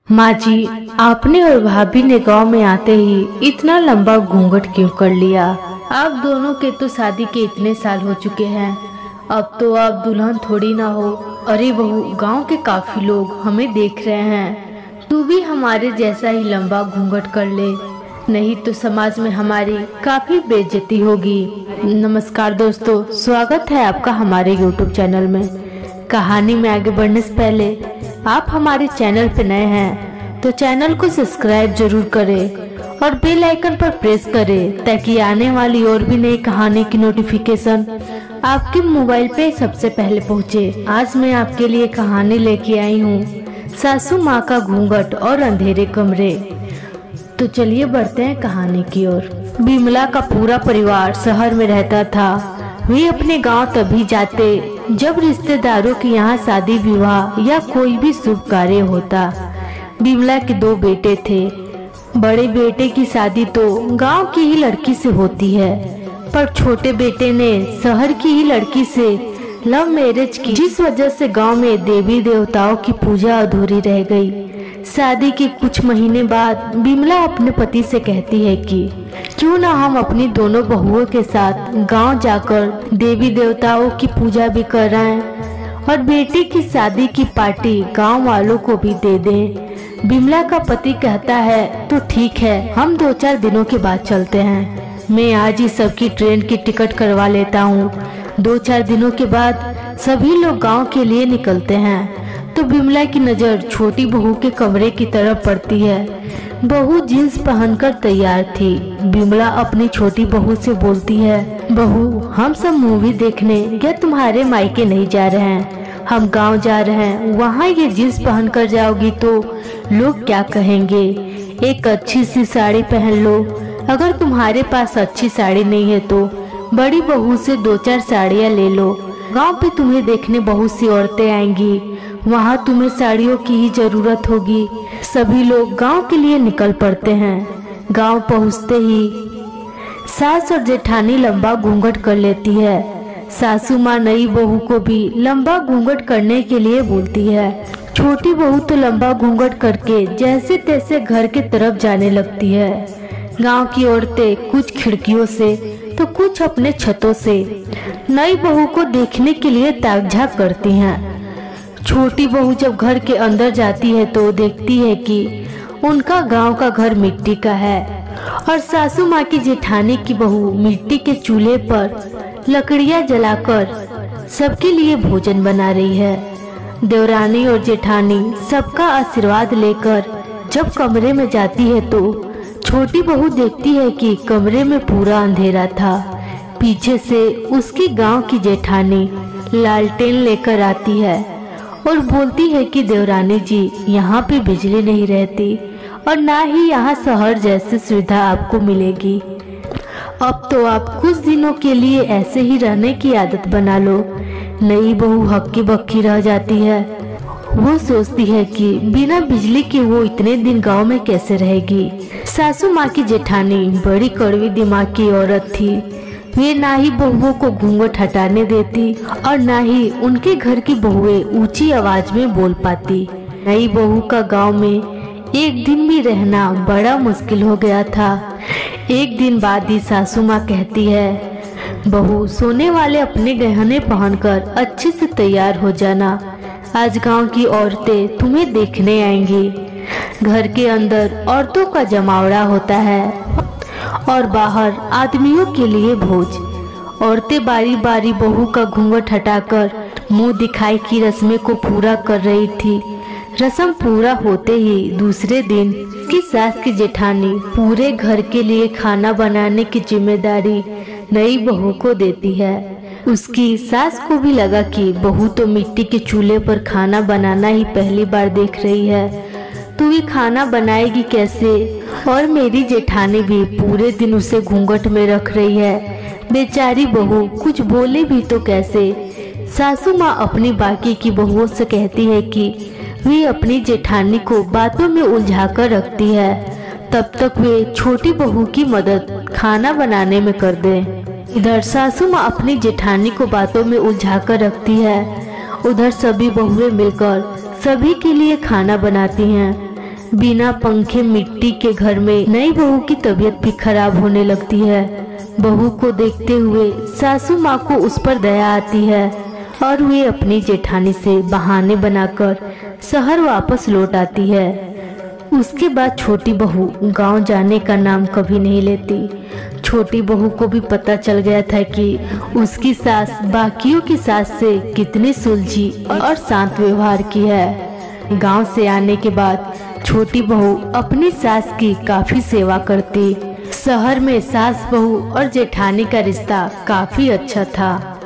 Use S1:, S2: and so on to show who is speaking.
S1: माँ जी, आपने और भाभी ने गांव में आते ही इतना लंबा घूंघट क्यों कर लिया? आप दोनों के तो शादी के इतने साल हो चुके हैं, अब तो आप दुल्हन थोड़ी ना हो। अरे बहू, गांव के काफी लोग हमें देख रहे हैं, तू भी हमारे जैसा ही लंबा घूंघट कर ले, नहीं तो समाज में हमारी काफी बेइज्जती होगी। नमस्कार दोस्तों, स्वागत है आपका हमारे YouTube चैनल में। कहानी में आगे बढ़ने से पहले आप हमारे चैनल पे नए हैं तो चैनल को सब्सक्राइब जरूर करें और बेल आइकन पर प्रेस करें ताकि आने वाली और भी नई कहानी की नोटिफिकेशन आपके मोबाइल पे सबसे पहले पहुंचे। आज मैं आपके लिए कहानी लेके आई हूँ, सासू माँ का घूंघट और अंधेरे कमरे। तो चलिए बढ़ते हैं कहानी की ओर। बिमला का पूरा परिवार शहर में रहता था। वे अपने गांव तभी जाते जब रिश्तेदारों के यहाँ शादी विवाह या कोई भी शुभ कार्य होता। बिमला के 2 बेटे थे। बड़े बेटे की शादी तो गांव की ही लड़की से होती है, पर छोटे बेटे ने शहर की ही लड़की से लव मैरिज की, जिस वजह से गांव में देवी देवताओं की पूजा अधूरी रह गई। शादी के कुछ महीने बाद बिमला अपने पति से कहती है कि क्यों ना हम अपनी दोनों बहुओं के साथ गांव जाकर देवी देवताओं की पूजा भी कराएं और बेटी की शादी की पार्टी गांव वालों को भी दे दें। बिमला का पति कहता है तो ठीक है, हम 2-4 दिनों के बाद चलते हैं। मैं आज ही सबकी ट्रेन की टिकट करवा लेता हूँ। 2-4 दिनों के बाद सभी लोग गाँव के लिए निकलते हैं तो बिमला की नजर छोटी बहू के कमरे की तरफ पड़ती है। बहू जींस पहनकर तैयार थी। बिमला अपनी छोटी बहू से बोलती है, बहू, हम सब मूवी देखने या तुम्हारे मायके नहीं जा रहे हैं, हम गांव जा रहे हैं। वहाँ ये जींस पहनकर जाओगी तो लोग क्या कहेंगे? एक अच्छी सी साड़ी पहन लो। अगर तुम्हारे पास अच्छी साड़ी नहीं है तो बड़ी बहू से 2-4 साड़ियाँ ले लो। गाँव पे तुम्हें देखने बहुत सी औरतें आएंगी, वहाँ तुम्हें साड़ियों की ही जरूरत होगी। सभी लोग गांव के लिए निकल पड़ते हैं। गांव पहुँचते ही सास और जेठानी लंबा घूंघट कर लेती है। सासू माँ नई बहू को भी लंबा घूंघट करने के लिए बोलती है। छोटी बहू तो लंबा घूंघट करके जैसे तैसे घर के तरफ जाने लगती है। गांव की औरतें कुछ खिड़कियों से तो कुछ अपने छतों से नई बहू को देखने के लिए ताक झांक करती हैं। छोटी बहू जब घर के अंदर जाती है तो देखती है कि उनका गांव का घर मिट्टी का है और सासू माँ की जेठानी की बहू मिट्टी के चूल्हे पर लकड़ियाँ जलाकर सबके लिए भोजन बना रही है। देवरानी और जेठानी सबका आशीर्वाद लेकर जब कमरे में जाती है तो छोटी बहू देखती है कि कमरे में पूरा अंधेरा था। पीछे से उसकी गांव की जेठानी लालटेन लेकर आती है और बोलती है कि देवरानी जी, यहाँ पे बिजली नहीं रहती और ना ही यहाँ शहर जैसी सुविधा आपको मिलेगी। अब तो आप कुछ दिनों के लिए ऐसे ही रहने की आदत बना लो। नई बहू हक्की बक्की रह जाती है। वो सोचती है कि बिना बिजली के वो इतने दिन गांव में कैसे रहेगी। सासू माँ की जेठानी बड़ी कड़वी दिमाग की औरत थी। वे ना ही बहुओं को घूंघट हटाने देती और ना ही उनके घर की बहुएं ऊंची आवाज में बोल पाती। नई बहू का गांव में एक दिन भी रहना बड़ा मुश्किल हो गया था। एक दिन बाद ही सासू माँ कहती है, बहू, सोने वाले अपने गहने पहनकर अच्छे से तैयार हो जाना, आज गांव की औरतें तुम्हें देखने आएंगी। घर के अंदर औरतों का जमावड़ा होता है और बाहर आदमियों के लिए भोज। औरतें बारी बारी बहू का घूंघट हटाकर मुंह दिखाई की रस्में को पूरा कर रही थी। रस्म पूरा होते ही दूसरे दिन की सास की जेठानी पूरे घर के लिए खाना बनाने की जिम्मेदारी नई बहू को देती है। उसकी सास को भी लगा कि बहू तो मिट्टी के चूल्हे पर खाना बनाना ही पहली बार देख रही है, तो ये खाना बनाएगी कैसे? और मेरी जेठानी भी पूरे दिन उसे घूंघट में रख रही है। बेचारी बहू कुछ बोले भी तो कैसे? सासू माँ अपनी बाकी की बहुओं से कहती है कि वे अपनी जेठानी को बातों में उलझाकर रखती है, तब तक वे छोटी बहू की मदद खाना बनाने में कर दें। इधर सासू माँ अपनी जेठानी को बातों में उलझाकर रखती है, उधर सभी बहुएं मिलकर सभी के लिए खाना बनाती हैं। बिना पंखे मिट्टी के घर में नई बहू की तबीयत भी खराब होने लगती है। बहू को देखते हुए सासू माँ को उस पर दया आती है और वे अपनी जेठानी से बहाने बनाकर शहर वापस लौट आती है। उसके बाद छोटी बहू गांव जाने का नाम कभी नहीं लेती। छोटी बहू को भी पता चल गया था कि उसकी सास बाकियों की सास से कितनी सुलझी और शांत व्यवहार की है। गांव से आने के बाद छोटी बहू अपनी सास की काफी सेवा करती। शहर में सास बहू और जेठानी का रिश्ता काफी अच्छा था।